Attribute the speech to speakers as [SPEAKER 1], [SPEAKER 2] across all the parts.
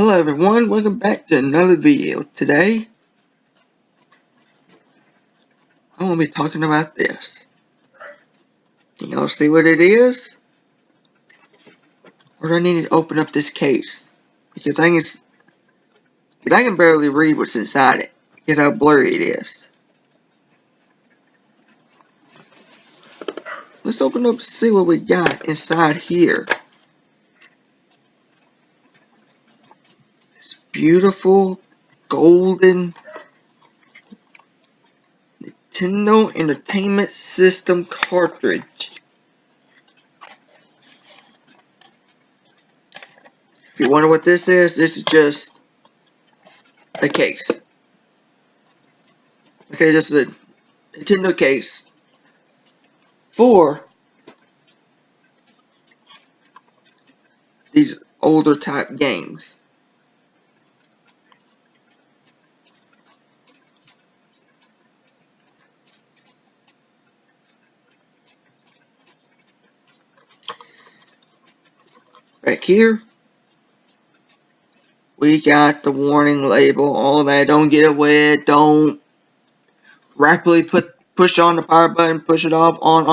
[SPEAKER 1] Hello everyone, welcome back to another video. Today, I'm going to be talking about this. Can y'all see what it is? Or do I need to open up this case? Because I can barely read what's inside it. Because how blurry it is. Let's open up and see what we got inside here. This beautiful, golden Nintendo Entertainment System cartridge. If you wonder what this is just a case. Okay, this is a Nintendo case for these older type games. Back here, we got the warning label, all that. Don't get it wet. Don't rapidly push on the power button, push it off, on,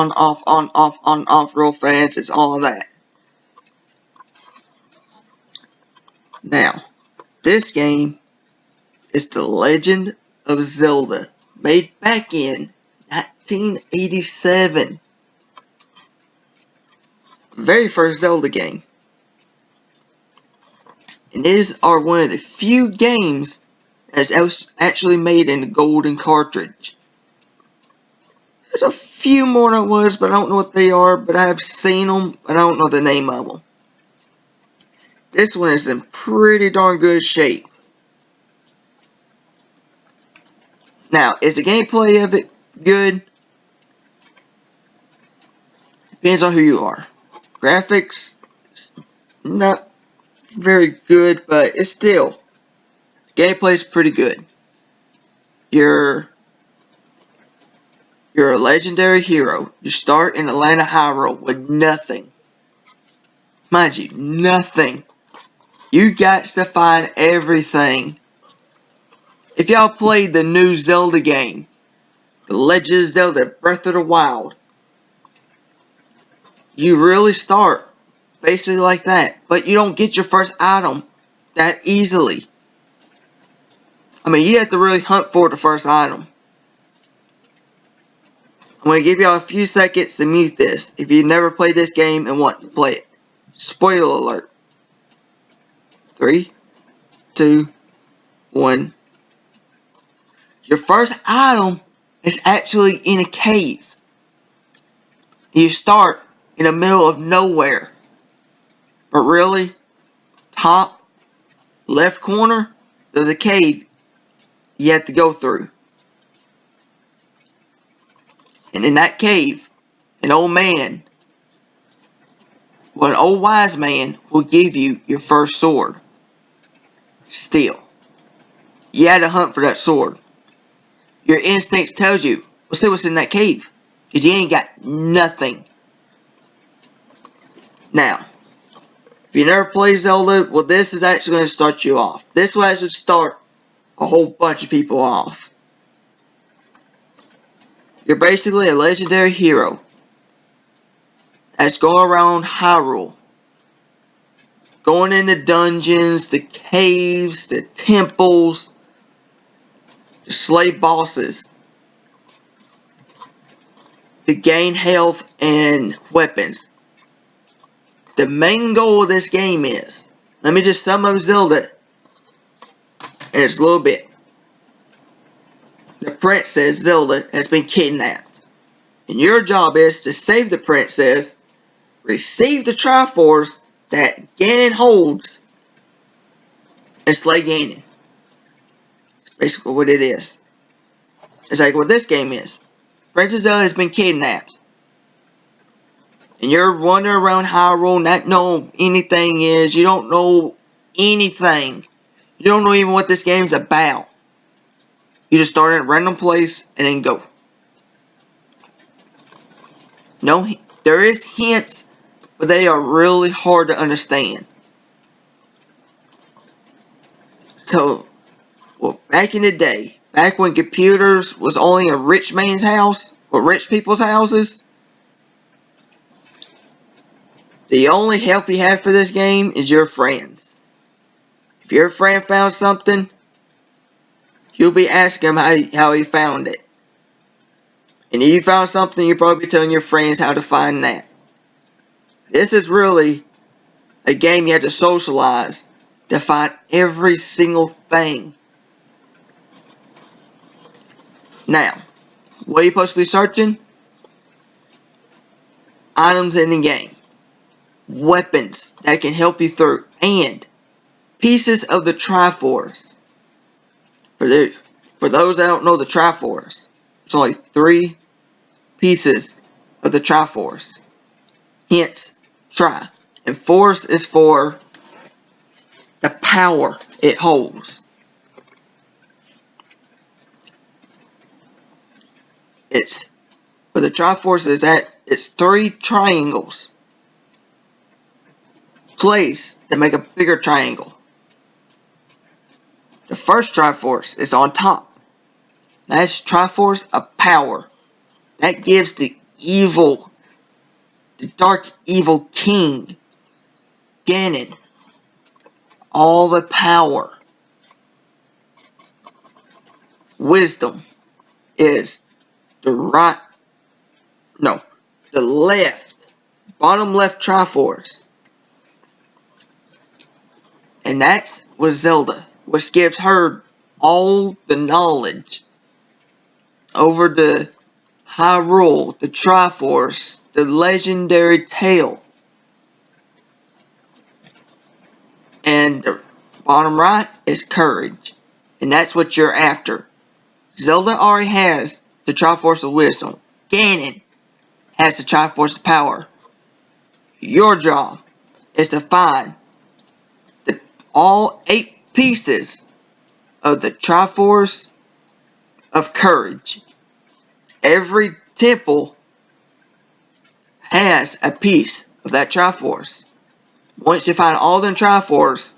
[SPEAKER 1] off, real fast. It's all that. Now, this game is The Legend of Zelda, made back in 1987. Very first Zelda game. And it is one of the few games that's actually made in a golden cartridge. There's a few more than I was, but I don't know what they are, but I have seen them, and I don't know the name of them. This one is in pretty darn good shape. Now, is the gameplay of it good? Depends on who you are. Graphics, not very good, but it's still, gameplay is pretty good. You're a legendary hero. You start in the land of Hyrule with nothing. Mind you, nothing. You got to find everything. If y'all played the new Zelda game, The Legend of Zelda Breath of the Wild, you really start basically like that. But you don't get your first item that easily. I mean, you have to really hunt for the first item. I'm going to give y'all a few seconds to mute this if you've never played this game and want to play it. Spoiler alert. 3, 2, 1. Your first item is actually in a cave. You start in the middle of nowhere. But really, top left corner, there's a cave you have to go through. And in that cave, an old man, well, an old wise man will give you your first sword. Still, you had to hunt for that sword. Your instincts tells you, well, see what's in that cave. Because you ain't got nothing. Now, if you never played Zelda, well, this is actually going to start you off. This will actually start a whole bunch of people off. You're basically a legendary hero that's going around Hyrule, going into dungeons, the caves, the temples, to slay bosses, to gain health and weapons. The main goal of this game is, let me just sum up Zelda in its little bit. The princess Zelda has been kidnapped, and your job is to save the princess, receive the Triforce that Ganon holds, and slay Ganon. That's basically what it is. It's like what this game is. Princess Zelda has been kidnapped, and you're wandering around Hyrule, not knowing anything is. You don't know anything. You don't know even what this game's about. You just start at a random place and then go. No, there is hints, but they are really hard to understand. So, well, back in the day, back when computers was only a rich man's house, or rich people's houses, the only help you had for this game is your friends. If your friend found something, you'll be asking him how he found it. And if you found something, you'll probably be telling your friends how to find that. This is really a game you have to socialize to find every single thing. Now, what are you supposed to be searching? Items in the game. Weapons that can help you through. And pieces of the Triforce. For those that don't know the Triforce, there's only 3 pieces of the Triforce. Hence, Tri. And Force is for the power it holds. But the Triforce is it's 3 triangles placed to make a bigger triangle. The first Triforce is on top. That's Triforce of power. That gives the dark evil king, Ganon, all the power. Wisdom is the bottom left Triforce. And that's with Zelda, which gives her all the knowledge over the Hyrule, the Triforce, the legendary tail. And the bottom right is courage. And that's what you're after. Zelda already has the Triforce of Wisdom. Ganon has the Triforce of Power. Your job is to find all 8 pieces of the Triforce of Courage. Every temple has a piece of that Triforce. Once you find all them Triforce,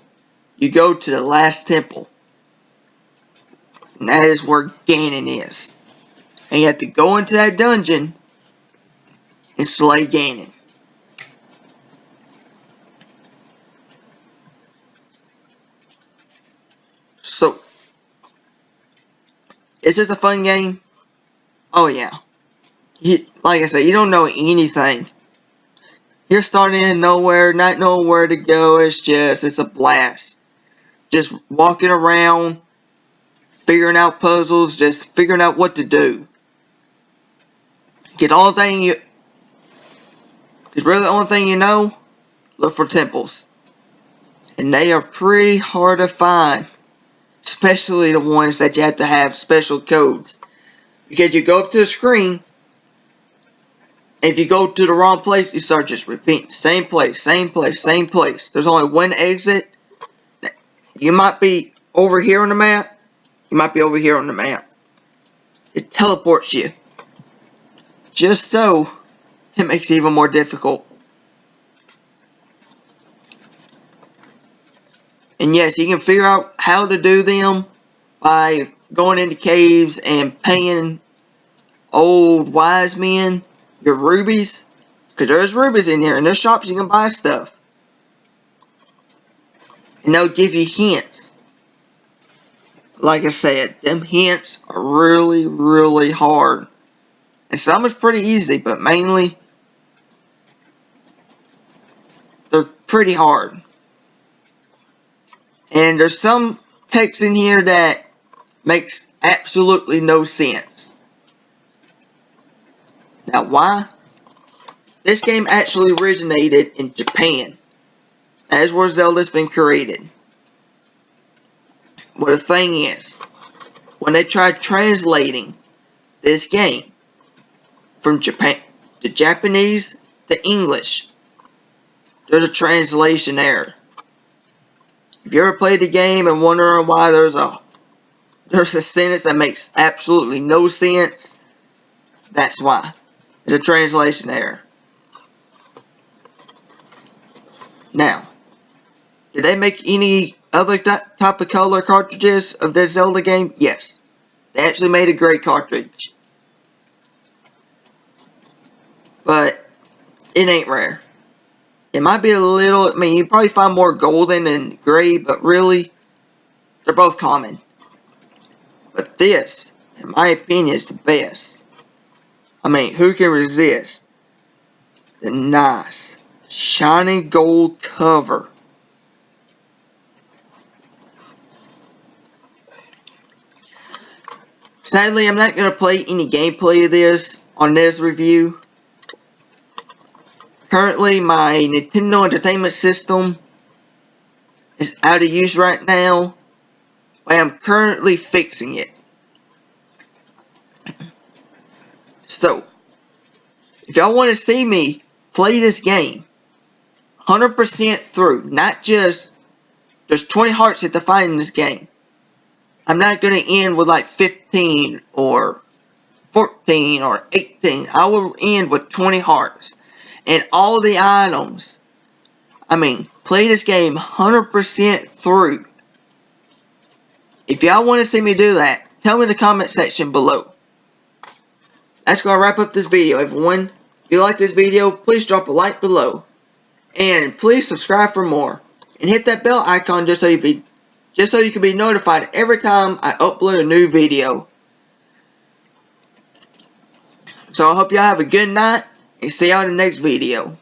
[SPEAKER 1] you go to the last temple. And that is where Ganon is. And you have to go into that dungeon and slay Ganon. So, is this a fun game? Oh yeah. Like I said, you don't know anything. You're starting in nowhere, not knowing where to go. It's a blast. Just walking around, figuring out puzzles, just figuring out what to do. Get all the thing you... Because really the only thing you know, look for temples. And they are pretty hard to find. Especially the ones that you have to have special codes. Because you go up to the screen, and if you go to the wrong place, you start just repeating. Same place, same place, same place. There's only one exit. You might be over here on the map. You might be over here on the map. It teleports you. Just so it makes it even more difficult. And yes, you can figure out how to do them by going into caves and paying old wise men your rubies. Because there's rubies in here, and there's shops you can buy stuff. And they'll give you hints. Like I said, them hints are really, really hard. And some is pretty easy, but mainly they're pretty hard. And there's some text in here that makes absolutely no sense. Now why? This game actually originated in Japan. That is where Zelda's been created. Well, the thing is, when they tried translating this game from Japan to Japanese to English, there's a translation error. If you ever played the game and wondering why there's a sentence that makes absolutely no sense, that's why. It's a translation error. Now, did they make any other type of color cartridges of the Zelda game? Yes. They actually made a gray cartridge. But it ain't rare. It might be a little, I mean, you probably find more golden and gray, but really, they're both common. But this, in my opinion, is the best. I mean, who can resist the nice, shiny gold cover? Sadly, I'm not going to play any gameplay of this on this review. Currently, my Nintendo Entertainment System is out of use right now, but I'm currently fixing it. So, if y'all want to see me play this game 100% through, not just there's 20 hearts at the find in this game. I'm not going to end with like 15 or 14 or 18. I will end with 20 hearts. And all the items. I mean, play this game 100% through. If y'all want to see me do that, tell me in the comment section below. That's going to wrap up this video, everyone. If you like this video, please drop a like below. And please subscribe for more. And hit that bell icon just so you can be notified every time I upload a new video. So I hope y'all have a good night and see y'all in the next video.